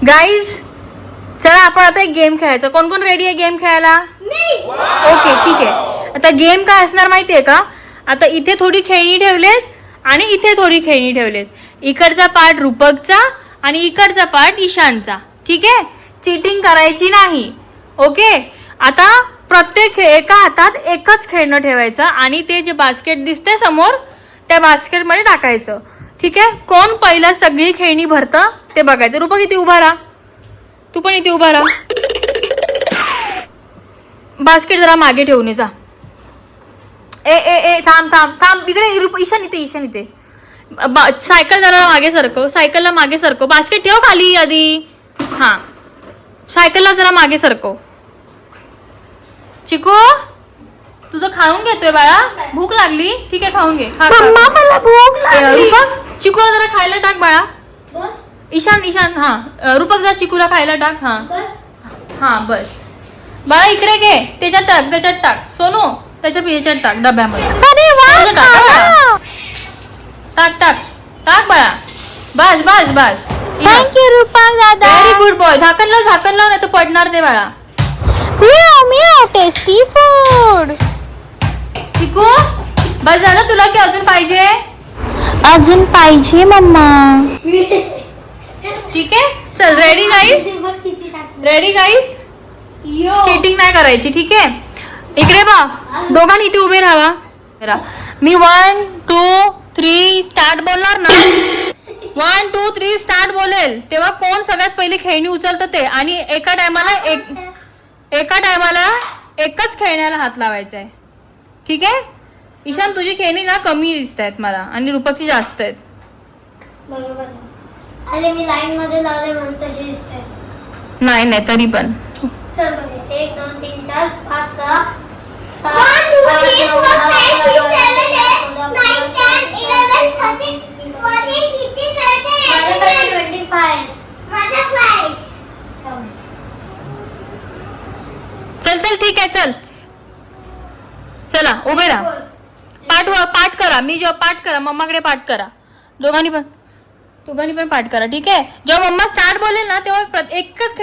Guys चला आपण आता एक गेम खेळायचा. कोण कोण रेडी आहे गेम खेळायला? ओके ठीक आहे. आता गेम काय असणार माहितीये का? आता इथे थोडी खेळणी ठेवलेत आणि इथे थोडी खेळणी ठेवलेत. इकडचा पार्ट रूपकचा आणि इकडचा पार्ट ईशानचा. ठीक आहे, चीटिंग करायची नाही. ओके, आता प्रत्येक एका हातात एकच खेळणं ठेवायचं आणि ते जे बास्केट दिसते समोर त्या बास्केटमध्ये टाकायचं. ठीक आहे, कोण पहिला सगळी खेळणी भरतं ते बघायचं. रूपक इथे उभा राहा, तू पण इथे उभा राहा. बास्केट जरा मागे ठेवून जा. ए ए ए थांब थांब थांब, इकडे ईशान इथे, ईशान इथे. सायकल जरा मागे सरकव, सायकलला मागे सरकव. बास्केट ठेव खाली आधी. हां, सायकलला जरा मागे सरकव. चिकू तुझं खाऊन घेतोय बाळा, भूक लागली. ठीक आहे, खाऊन घे. मला भूक लागली. चिकूला जरा खायला टाक बाळा. ईशान ईशान हां, रूपक जा चिकूला खायला टाक. हां हां बस बाळा, इकडे घे. त्याच्यात टाक, त्याच्यात टाक. सोनू त्याच्या ह्याच्यात टाक डब्यामध्ये. टाक टाक टाक बाळा. बस बस बस. थँक्यू रूपक दादा. Very good boy. झाकण लाव, झाकण लाव, नाही तर पडणार ते बाळा. मियाव मियाव टेस्टी फूड. चिकू बस झालं तुला की अजून पाहिजे? अजून पाहिजे मम्मा. ठीक आहे, चल. Ready guys, ready guys. Cheating नाही करायची. ठीक आहे, इकडे बा. दोघांनी इथे उभे राहा. मी 1 2 3 स्टार्ट बोलणार ना. 1 2 3 स्टार्ट बोलेल तेव्हा कोण सगळ्यात पहिले खेळणी उचलतं ते. आणि एका टायमाला एकच खेळण्याला हात लावायचा आहे. ठीक आहे, ईशान तुझी खेळणी ना कमी दिसत आहेत मला आणि रूपकची जास्त आहेत. बरोबर. अरे मी लाईन मध्ये लावले म्हणून तशी दिसते. नाही नाही तरी पण चल बघूया. 1 2 3 4 5 6 7 1 2 3 4 5 6 7 8 9 10 11 12 13 14 15 25. माझा 5. चल चल ठीक आहे, चल चला उभे राहा. पाठ करा. मी जेव्हा पाठ करा मम्माकडे पाठ करा. दोघांनी पण पाठ करा. ठीक आहे, जेव्हा मम्मा स्टार्ट बोलेल ना तेव्हा एकच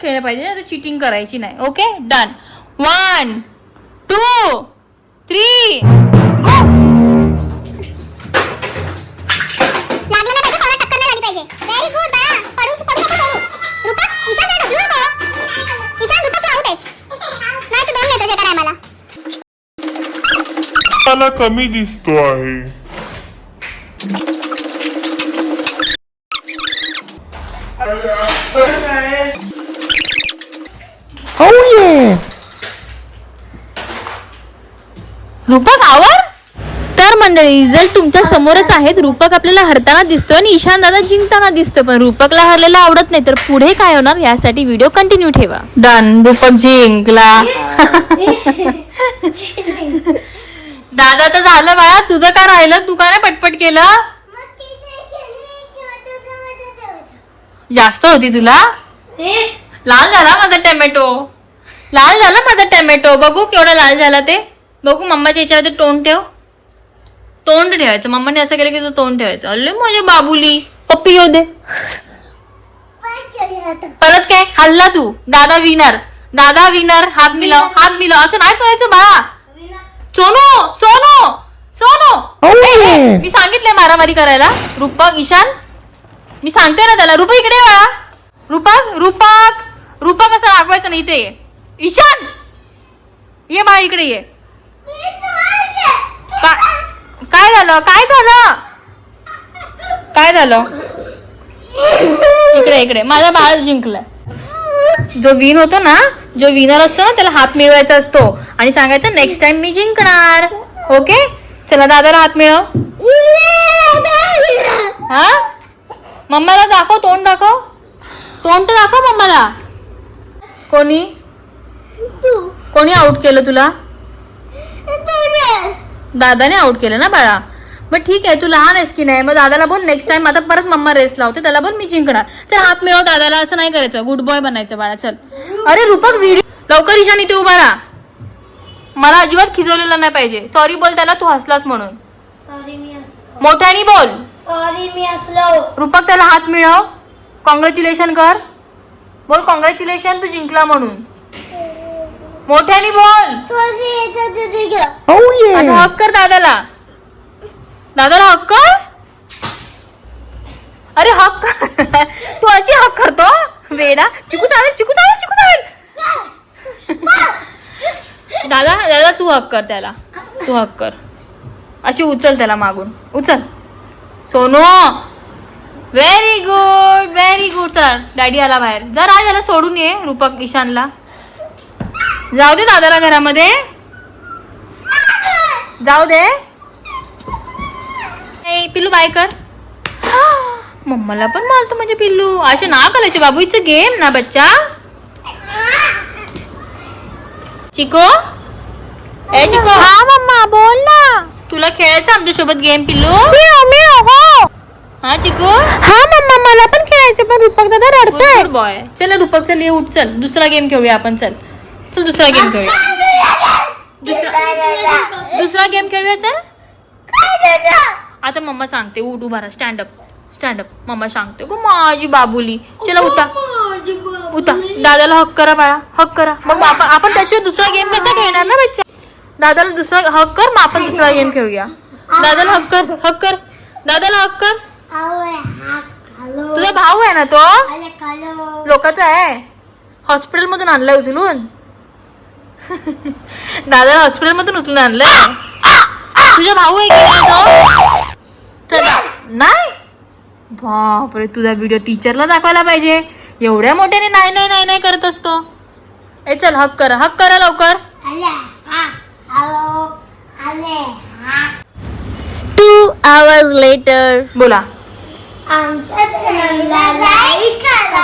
खेळणं पाहिजे. चीटिंग करायची नाही. Okay done. 1 2 3 मला कमी दिसतो आहे. रूपक आवर. तर मंडळी रिझल्ट तुमच्या समोरच आहेत. रूपक आपल्याला हरताना दिसतो आणि ईशान दादा जिंकताना दिसतो. पण रूपकला हरलेला आवडत नाही. तर पुढे काय होणार यासाठी व्हिडिओ कंटिन्यू ठेवा. डन. रूपक जिंकला. दादा तर झालं बाळा, तुझं काय राहिलं? तू का नाही पटपट केलं? जास्त होती तुला. लाल झाला माझा टोमॅटो, लाल झाला माझा टोमॅटो. बघू केवढा लाल झाला ते. बघू मम्माच्या याच्यावर तोंड ठेव. तोंड ठेवायचं. मम्माने असं केलं की तो तोंड ठेवायचं. अल्ले माझी बाबुली. पप्पी येऊ दे. परत काय हल्ला तू. दादा विनर, दादा विनर. हात मिलाव, हात मिलाव. असं नाही करायचं बाळा. सोनू सोनू सोनू, मी सांगितलंय मारामारी करायला. रूपक ईशान मी सांगते ना त्याला. रूपक इकडे बाळा. रूपक रूपक रूपक असं रागवायचं नाही. इथे ये ईशान. ये बाळा इकडे ये. काय झालं? काय झालं? काय झालं? इकडे इकडे. माझा बाळ जिंकलाय. जो विन होतो ना, जो विनर असतो ना त्याला हात मिळवायचा असतो आणि सांगायचं नेक्स्ट टाइम मी जिंकणार. ओके चला दादाला हात मिळव. हा मम्माला दाखव, तोंड दाखव. तोंड तर दाखव मम्माला. कोणी आउट केलं तुला? दादाने आउट केलं ना बाळा. मग ठीक आहे, तू लहान आहेस की नाही. मग दादाला बोल नेक्स्ट टाइम आता परत मम्मा रेस लावते त्याला बोल मी जिंकणार. चल हात मिळव दादाला. असं नाही करायचं. गुड बॉय बनायचं बाळा. चल. अरे रूपक व्हिडिओ लवकर. ईशान इथे उभा राहा. मला अजिबात खिजवलेलं नाही पाहिजे. सॉरी बोल त्याला, तू हसलास म्हणून. सॉरी मी असलो. मोठ्याने बोल. सॉरी मी असलो. रूपक त्याला हात मिळव. कॉंग्रॅच्युलेशन कर. बोल कॉंग्रॅच्युलेशन, तू जिंकला म्हणून. मोठ्याने बोल. आता हक कर दादाला. दादाला हक कर. अरे हक कर. तू अशी हक करतो वेडा. चिकू चालेल, चिकू चालेल, चिकू चालेल. दादा दादा तू हक कर त्याला. तू हक कर. अशी उचल त्याला मागून. उचल Sonu. Very good, very good. चला डॅडी आला बाहेर. जरा याला सोडून ये रूपक ईशानला. जाऊ दे दादाला घरामध्ये. जाऊ दे. ए, पिल्लू बाय कर. मम्माला पण मारतो म्हणजे पिल्लू. असे ना करायचे बाबू. इट्स गेम ना बच्चा. चिको ए चिको. हा मम्मा बोल ना. तुला खेळायचं आमच्यासोबत गेम पिल्लू. हो. हा चिको. हा मम्मा मला पण खेळायचं पण रूपक दादा रडतोय. Good boy. चल रूपक चल ये उठ. चल दुसरा गेम खेळूया आपण. चल चल दुसरा गेम खेळूया. दुसरा गेम खेळूया. चल आता मम्मा सांगते. उठ उभा राहा. Stand up stand up. मम्मा सांगते गो माझी बाबुली. चला उठा उठा. दादाला हक करा बाळा. हक करा. मग आपण त्याशिवाय दुसरा गेम कसा खेळणार ना बच्चा. दादाला दुसरा हक कर. मग आपण दुसरा गेम खेळूया. दादाला हक कर. हक कर. दादाला हक कर. तुझा भाऊ आहे ना तो. लोकांचा आहे. हॉस्पिटल मधून आणलाय उचलून. दादाला हॉस्पिटल मधून उचलून आणलंय. तुझा भाऊ आहे की तो. चला नाही. बापरे तुझा व्हिडिओ टीचरला दाखवायला पाहिजे. एवढ्या मोठ्याने नाही नाही नाही नाही करत असतो. ए चल हक करा. हक करा लवकर. 2 hours later. बोला. आमच्या चॅनलला लाईक करा.